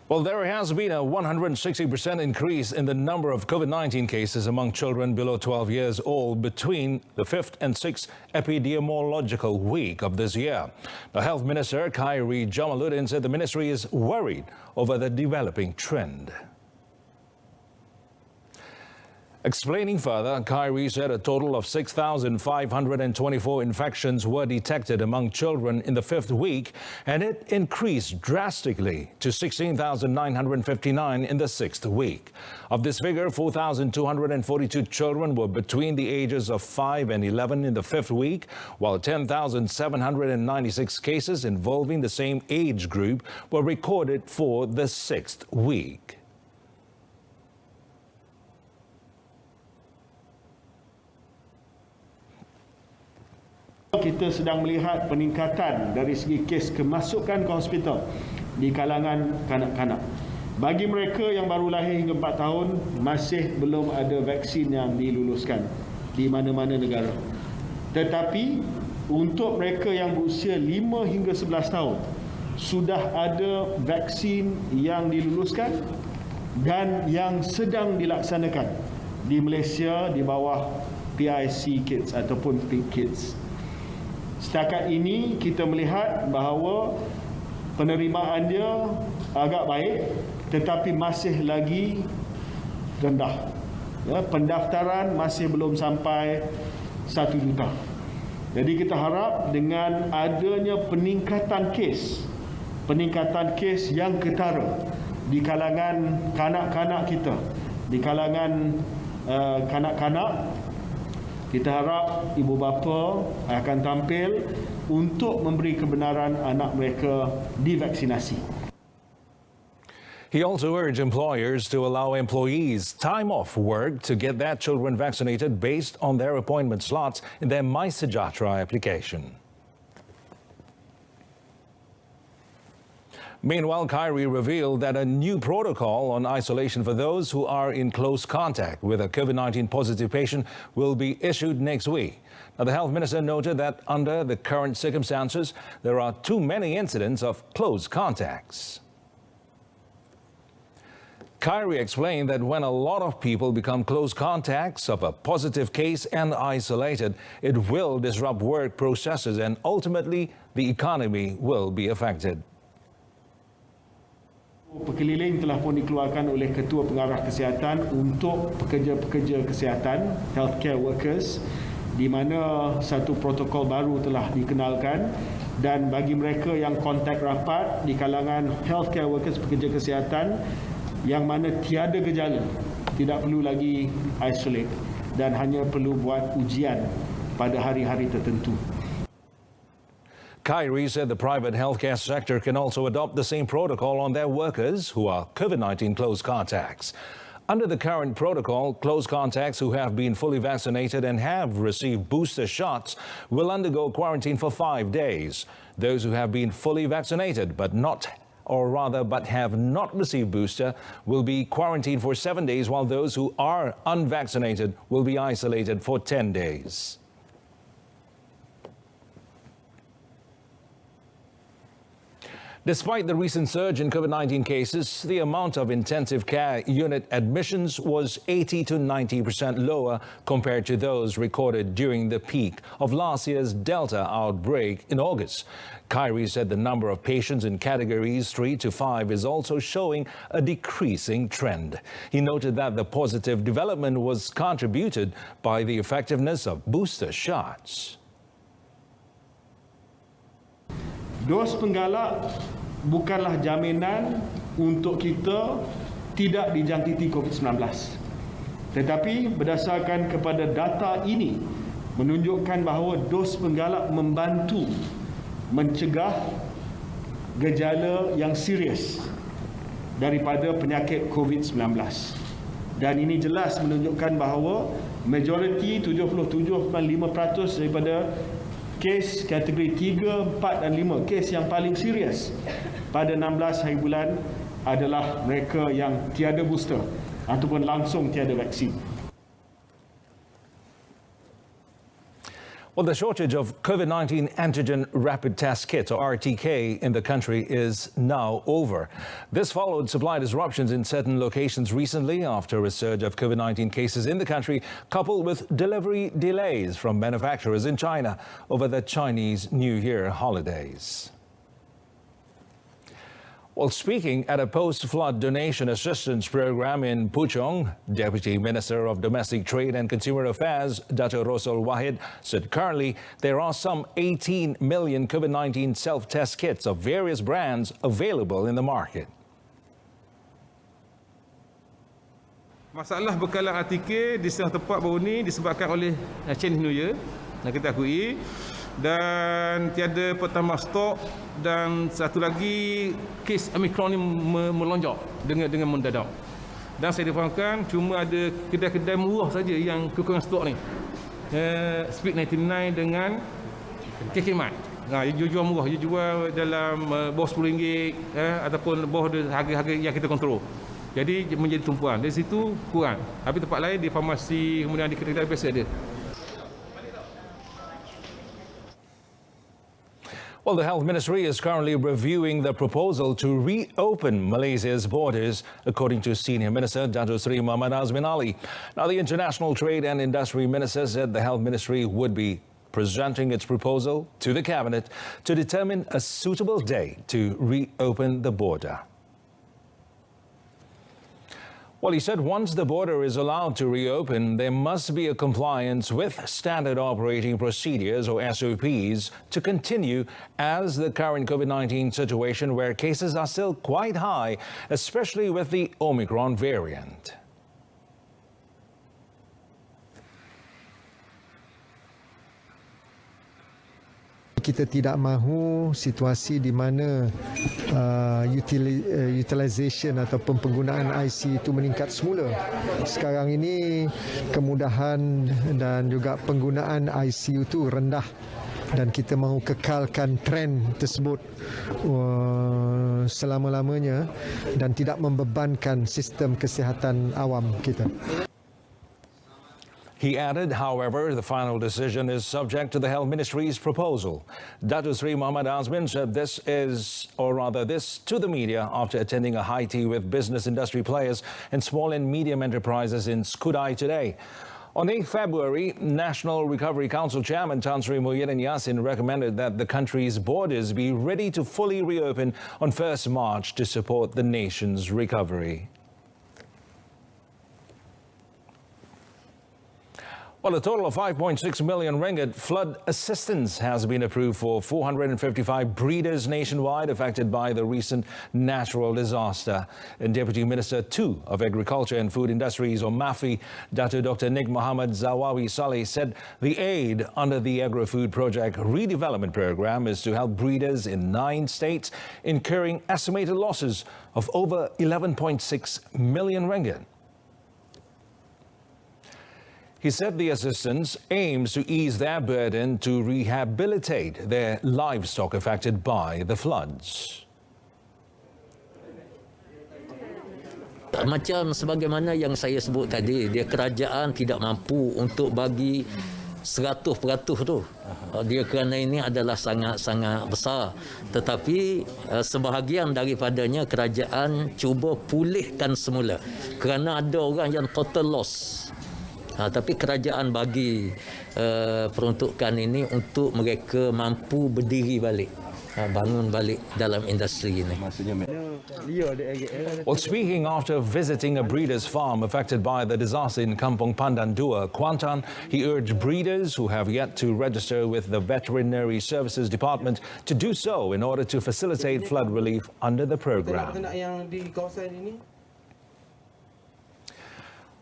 Well, there has been a 160% increase in the number of COVID-19 cases among children below 12 years old between the 5th and 6th epidemiological week of this year. The Health Minister, Khairi Jamaluddin, said the ministry is worried over the developing trend. Explaining further, Khairi said a total of 6,524 infections were detected among children in the 5th week, and it increased drastically to 16,959 in the 6th week. Of this figure, 4,242 children were between the ages of 5 and 11 in the 5th week, while 10,796 cases involving the same age group were recorded for the 6th week. Kita sedang melihat peningkatan dari segi kes kemasukan ke hospital di kalangan kanak-kanak. Bagi mereka yang baru lahir hingga 4 tahun, masih belum ada vaksin yang diluluskan di mana-mana negara. Tetapi untuk mereka yang berusia 5 hingga 11 tahun, sudah ada vaksin yang diluluskan dan yang sedang dilaksanakan di Malaysia di bawah PIC Kids ataupun Pink Kids. Setakat ini kita melihat bahawa penerimaan dia agak baik, tetapi masih lagi rendah. Ya, pendaftaran masih belum sampai 1 juta. Jadi kita harap dengan adanya peningkatan kes yang ketara di kalangan kanak-kanak kita, di kalangan kanak-kanak, kita harap ibu bapa akan tampil untuk memberi kebenaran anak mereka divaksinasi. He also urged employers to allow employees time off work to get their children vaccinated based on their appointment slots in their MySejahtera application. Meanwhile, Khairi revealed that a new protocol on isolation for those who are in close contact with a COVID-19 positive patient will be issued next week. Now, the Health Minister noted that under the current circumstances, there are too many incidents of close contacts. Khairi explained that when a lot of people become close contacts of a positive case and isolated, it will disrupt work processes and ultimately the economy will be affected. Perkeliling telah pun dikeluarkan oleh Ketua Pengarah Kesihatan untuk pekerja-pekerja kesihatan, healthcare workers, di mana satu protokol baru telah dikenalkan, dan bagi mereka yang kontak rapat di kalangan healthcare workers, pekerja kesihatan yang mana tiada gejala, tidak perlu lagi isolate dan hanya perlu buat ujian pada hari-hari tertentu. Khairi said the private healthcare sector can also adopt the same protocol on their workers who are COVID-19 close contacts. Under the current protocol, close contacts who have been fully vaccinated and have received booster shots will undergo quarantine for 5 days. Those who have been fully vaccinated but have not received booster will be quarantined for 7 days, while those who are unvaccinated will be isolated for 10 days. Despite the recent surge in COVID-19 cases, the amount of intensive care unit admissions was 80 to 90% lower compared to those recorded during the peak of last year's Delta outbreak in August. Khairi said the number of patients in categories 3 to 5 is also showing a decreasing trend. He noted that the positive development was contributed by the effectiveness of booster shots. Dos penggalak bukanlah jaminan untuk kita tidak dijangkiti COVID-19. Tetapi berdasarkan kepada data ini menunjukkan bahawa dos penggalak membantu mencegah gejala yang serius daripada penyakit COVID-19. Dan ini jelas menunjukkan bahawa majoriti 77.5% daripada kes kategori 3, 4 dan 5, kes yang paling serius pada 16 hari bulan adalah mereka yang tiada booster ataupun langsung tiada vaksin. Well, the shortage of COVID-19 antigen rapid test kits, or RTK, in the country is now over. This followed supply disruptions in certain locations recently after a surge of COVID-19 cases in the country, coupled with delivery delays from manufacturers in China over the Chinese New Year holidays. Well, speaking at a post-flood donation assistance program in Puchong, Deputy Minister of Domestic Trade and Consumer Affairs, Dato' Rosul Wahid, said currently there are some 18 million COVID-19 self-test kits of various brands available in the market. Masalah bekalan RTK di setengah tempat baru ini disebabkan oleh Chinese New Year yang kita akui, dan tiada pertambah stok, dan satu lagi kes Omicron ni melonjak dengan mendadak. Dan saya difahamkan cuma ada kedai-kedai murah saja yang kekurangan stok ni. Speak 99 dengan kekimat. Nah, jual murah, jual dalam bawah RM10 ataupun bawah harga-harga yang kita kontrol. Jadi menjadi tumpuan. Dari situ kurang. Tapi tempat lain di farmasi, kemudian di kedai-kedai biasa ada. Well, the Health Ministry is currently reviewing the proposal to reopen Malaysia's borders, according to Senior Minister Dato' Sri Muhammad Azmin Ali. Now, the International Trade and Industry Minister said the Health Ministry would be presenting its proposal to the Cabinet to determine a suitable day to reopen the border. Well, he said once the border is allowed to reopen, there must be a compliance with standard operating procedures, or SOPs, to continue as the current COVID-19 situation, where cases are still quite high, especially with the Omicron variant. Kita tidak mahu situasi di mana utilization ataupun penggunaan IC itu meningkat semula. Sekarang ini kemudahan dan juga penggunaan ICU itu rendah, dan kita mahu kekalkan trend tersebut selama-lamanya dan tidak membebankan sistem kesihatan awam kita. He added, however, the final decision is subject to the Health Ministry's proposal. Dato' Sri Muhammad Azmin said this to the media after attending a high tea with business industry players and small and medium enterprises in Skudai today. On 8 February, National Recovery Council Chairman Tan Sri Muhyiddin Yassin recommended that the country's borders be ready to fully reopen on 1st March to support the nation's recovery. Well, a total of 5.6 million ringgit flood assistance has been approved for 455 breeders nationwide affected by the recent natural disaster. And Deputy Minister 2 of Agriculture and Food Industries, or MAFI, Dr. Nik Muhammad Zawawi Saleh, said the aid under the Agri-Food Project Redevelopment Program is to help breeders in 9 states, incurring estimated losses of over 11.6 million ringgit. He said the assistance aims to ease their burden to rehabilitate their livestock affected by the floods. Macam sebagaimana yang saya sebut tadi, dia kerajaan tidak mampu untuk bagi 100% tu. Dia kerana ini adalah sangat-sangat besar. Tetapi sebahagian daripadanya kerajaan cuba pulihkan semula. Kerana ada orang yang total loss. Tapi kerajaan bagi peruntukan ini untuk mereka mampu berdiri balik, bangun balik dalam industri ini. Well, speaking after visiting a breeder's farm affected by the disaster in Kampung Pandan 2, Kuantan, he urged breeders who have yet to register with the Veterinary Services Department to do so in order to facilitate flood relief under the program.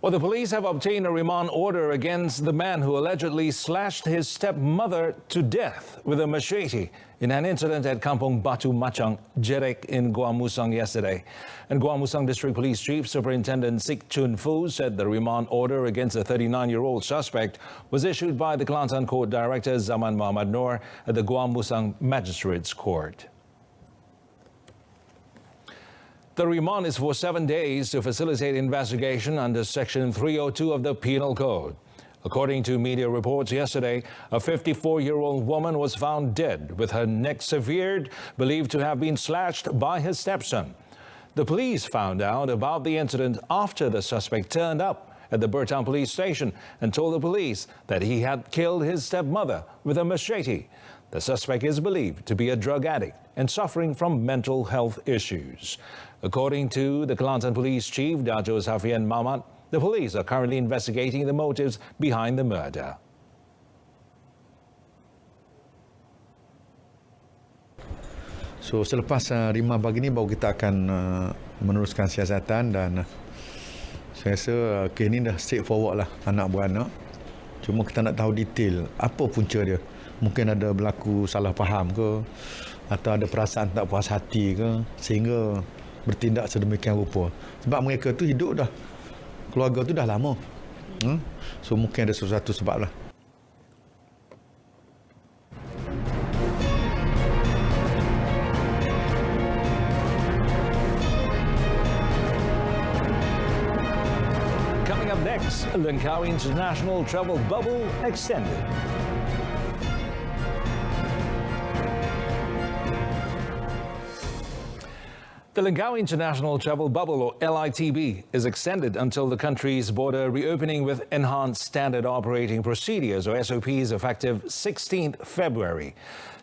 Well, the police have obtained a Riman Order against the man who allegedly slashed his stepmother to death with a machete in an incident at Kampung Batu Macang, Jerek in Gua Musang yesterday. And Gua Musang District Police Chief Superintendent Sik Chun Fu said the Riman Order against the 39-year-old suspect was issued by the Kelantan Court Director Zaman Muhammad Noor at the Gua Musang Magistrates Court. The remand is for 7 days to facilitate investigation under Section 302 of the Penal Code. According to media reports yesterday, a 54-year-old woman was found dead with her neck severed, believed to have been slashed by her stepson. The police found out about the incident after the suspect turned up at the Berita police station and told the police that he had killed his stepmother with a machete. The suspect is believed to be a drug addict and suffering from mental health issues. According to the Kelantan Police Chief, Dato' Safian Mamat, the police are currently investigating the motives behind the murder. So selepas Riman pagi ni baru kita akan meneruskan siasatan dan saya rasa kes ni dah straightforward lah, anak beranak. Cuma kita nak tahu detail apa punca dia. Mungkin ada berlaku salah faham ke atau ada perasaan tak puas hati ke sehingga bertindak sedemikian rupa. Sebab mereka tu hidup dah, keluarga tu dah lama. So mungkin ada sesuatu sebab lah. Coming up next, Langkawi International Travel Bubble extended. The Langkawi International Travel Bubble, or LITB, is extended until the country's border reopening with enhanced standard operating procedures, or SOPs, effective 16th February.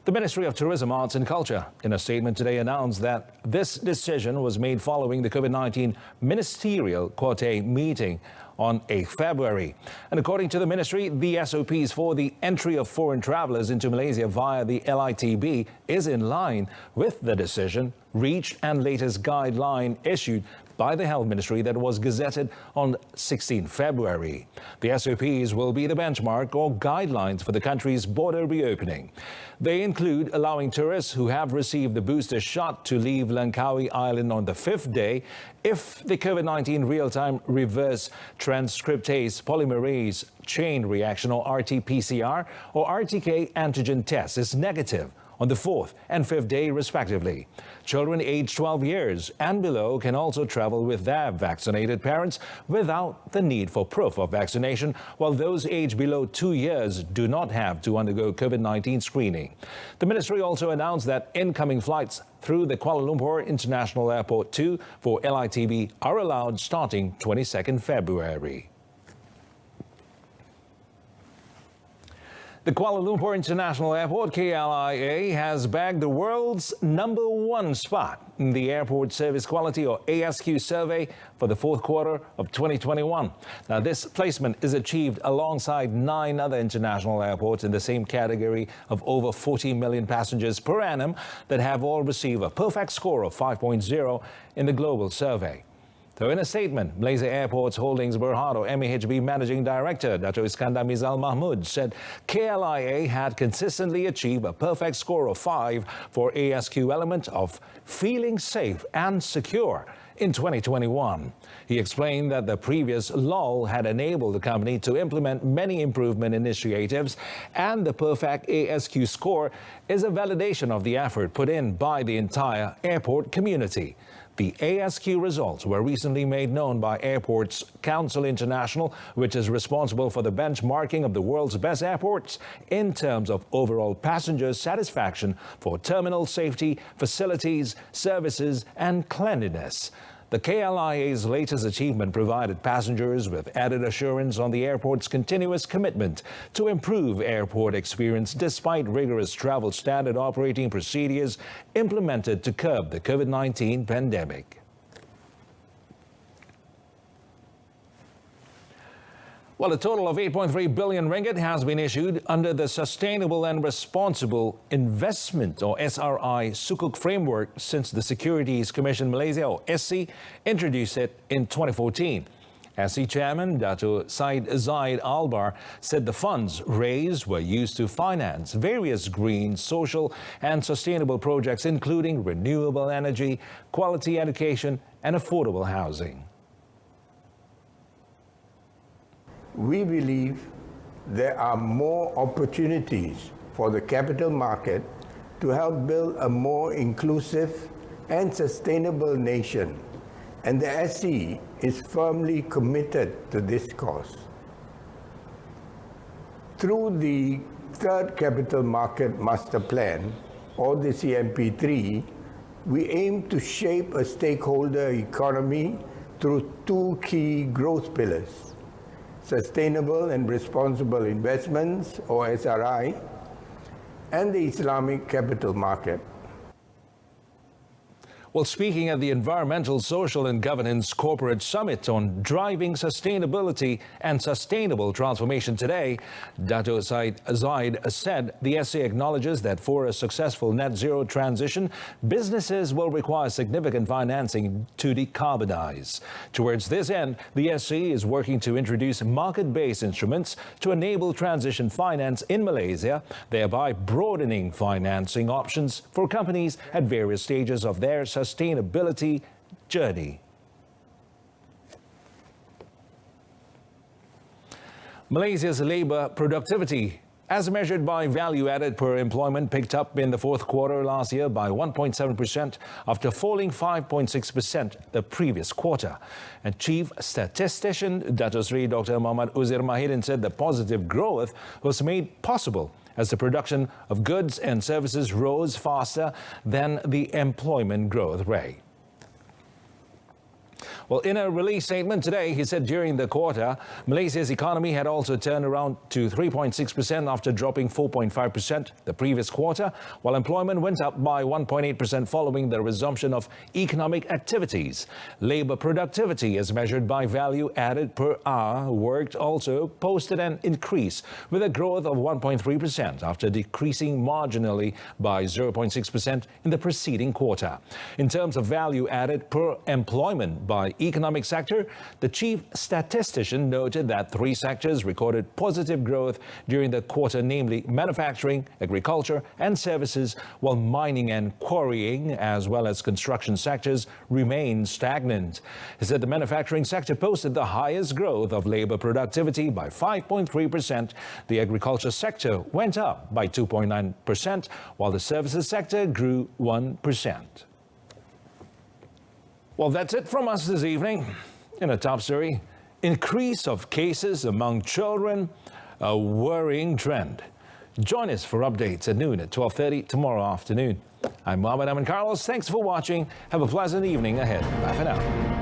The Ministry of Tourism, Arts and Culture, in a statement today, announced that this decision was made following the COVID-19 Ministerial Quartet meeting on 8 February. And according to the ministry, the SOPs for the entry of foreign travellers into Malaysia via the LITB is in line with the decision reached and latest guideline issued by the Health Ministry that was gazetted on 16 February. The SOPs will be the benchmark or guidelines for the country's border reopening. They include allowing tourists who have received the booster shot to leave Langkawi Island on the 5th day if the COVID-19 real-time reverse transcriptase polymerase chain reaction, or RT-PCR, or RTK antigen test is negative on the 4th and 5th day, respectively. Children aged 12 years and below can also travel with their vaccinated parents without the need for proof of vaccination, while those aged below 2 years do not have to undergo COVID-19 screening. The ministry also announced that incoming flights through the Kuala Lumpur International Airport 2 for LITB are allowed starting 22nd February. The Kuala Lumpur International Airport, KLIA, has bagged the world's #1 spot in the Airport Service Quality, or ASQ, survey for the 4th quarter of 2021. Now, this placement is achieved alongside 9 other international airports in the same category of over 40 million passengers per annum that have all received a perfect score of 5.0 in the global survey. So in a statement, Malaysia Airports Holdings Berhad, or MAHB Managing Director Dato' Iskandar Mizal Mahmud, said KLIA had consistently achieved a perfect score of 5 for ASQ element of feeling safe and secure in 2021. He explained that the previous lull had enabled the company to implement many improvement initiatives, and the perfect ASQ score is a validation of the effort put in by the entire airport community. The ASQ results were recently made known by Airports Council International, which is responsible for the benchmarking of the world's best airports in terms of overall passenger satisfaction for terminal safety, facilities, services, and cleanliness. The KLIA's latest achievement provided passengers with added assurance on the airport's continuous commitment to improve airport experience despite rigorous travel standard operating procedures implemented to curb the COVID-19 pandemic. Well, a total of 8.3 billion ringgit has been issued under the Sustainable and Responsible Investment, or SRI, Sukuk framework since the Securities Commission Malaysia, or SC, introduced it in 2014. SC Chairman Dato' Syed Zaid Albar said the funds raised were used to finance various green, social and sustainable projects, including renewable energy, quality education and affordable housing. We believe there are more opportunities for the capital market to help build a more inclusive and sustainable nation, and the SC is firmly committed to this cause. Through the Third Capital Market Master Plan, or the CMP3, we aim to shape a stakeholder economy through two key growth pillars: sustainable and responsible investments, or SRI, and the Islamic capital market. Well, speaking at the Environmental, Social and Governance Corporate Summit on Driving Sustainability and Sustainable Transformation today, Dato' Zaid said the SA acknowledges that for a successful net zero transition, businesses will require significant financing to decarbonize. Towards this end, the SC is working to introduce market-based instruments to enable transition finance in Malaysia, thereby broadening financing options for companies at various stages of their sustainability journey. Malaysia's labour productivity, as measured by value added per employment, picked up in the fourth quarter last year by 1.7% after falling 5.6% the previous quarter. And Chief Statistician Dato' Sri Dr. Muhammad Uzair Mahirin said the positive growth was made possible as the production of goods and services rose faster than the employment growth rate. Well, in a release statement today, he said during the quarter, Malaysia's economy had also turned around to 3.6% after dropping 4.5% the previous quarter, while employment went up by 1.8% following the resumption of economic activities. Labour productivity, as measured by value added per hour worked, also posted an increase with a growth of 1.3% after decreasing marginally by 0.6% in the preceding quarter. In terms of value added per employment by economic sector, the chief statistician noted that three sectors recorded positive growth during the quarter, namely manufacturing, agriculture and services, while mining and quarrying as well as construction sectors remain stagnant. He said the manufacturing sector posted the highest growth of labour productivity by 5.3%. The agriculture sector went up by 2.9%, while the services sector grew 1%. Well, that's it from us this evening. In a top story, increase of cases among children, a worrying trend. Join us for updates at noon at 12:30 tomorrow afternoon. I'm Mohammed Amin Carlos. Thanks for watching. Have a pleasant evening ahead. Bye for now.